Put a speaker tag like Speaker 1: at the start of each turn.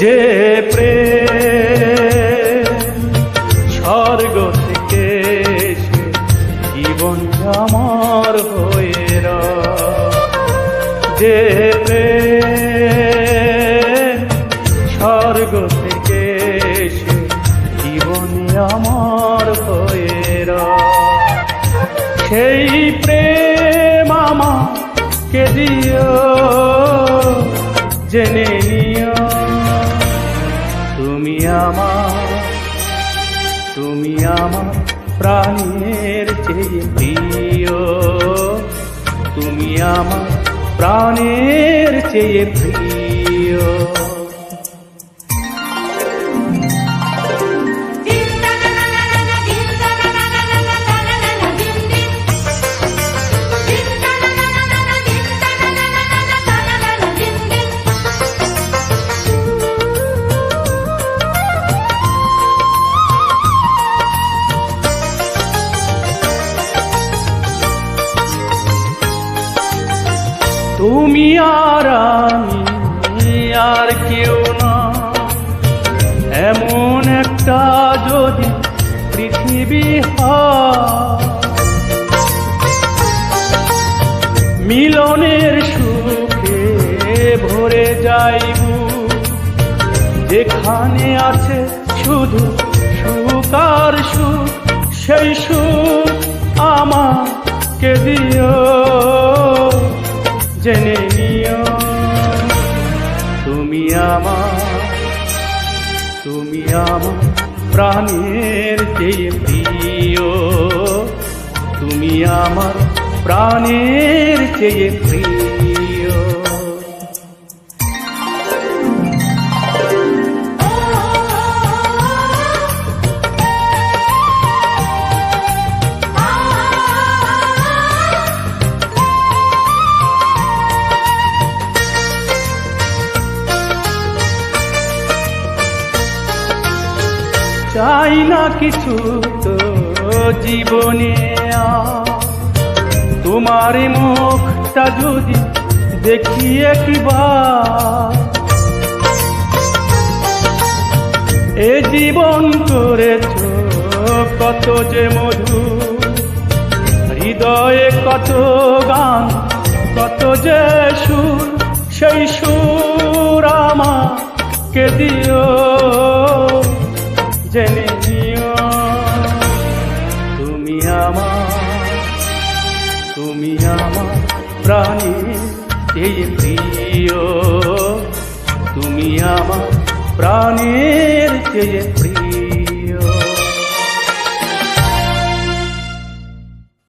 Speaker 1: যে প্রেম স্বর্গ থেকে এসে জীবন আমার হয়ে যে প্রেম স্বর্গ থেকে এসে জীবন আমার হয়ে সেই প্রেম আমাকে দিও, জেনে নিও তুমি আমার প্রাণের চেয়ে প্রিয়, তুমি আমার প্রাণের চেয়ে প্রিয়। তুমি আর আমি আর কেউ না, এমন একটা যদি পৃথিবী হয়, মিলনের সুখে ভরে যাইব, যেখানে আছে শুধু সুখ আর সুখ, সেই সুখ আমাকে দিও, জেনে নিও তুমি আমার প্রাণের চেয়ে প্রিয়, তুমি আমার প্রাণের চেয়ে প্রিয়। চাই না কিছু তো জীবনে, তোমার মুখটা যদি দেখি একবার, এ জীবন করেছ কত যে মধু, হৃদয়ে কত গান কত যে সুর, সেই সুর আমাকে দিও, জেনে নিও তুমি আমার প্রাণের চেয়ে প্রিয়, তুমি আমার প্রাণের চেয়ে প্রিয়।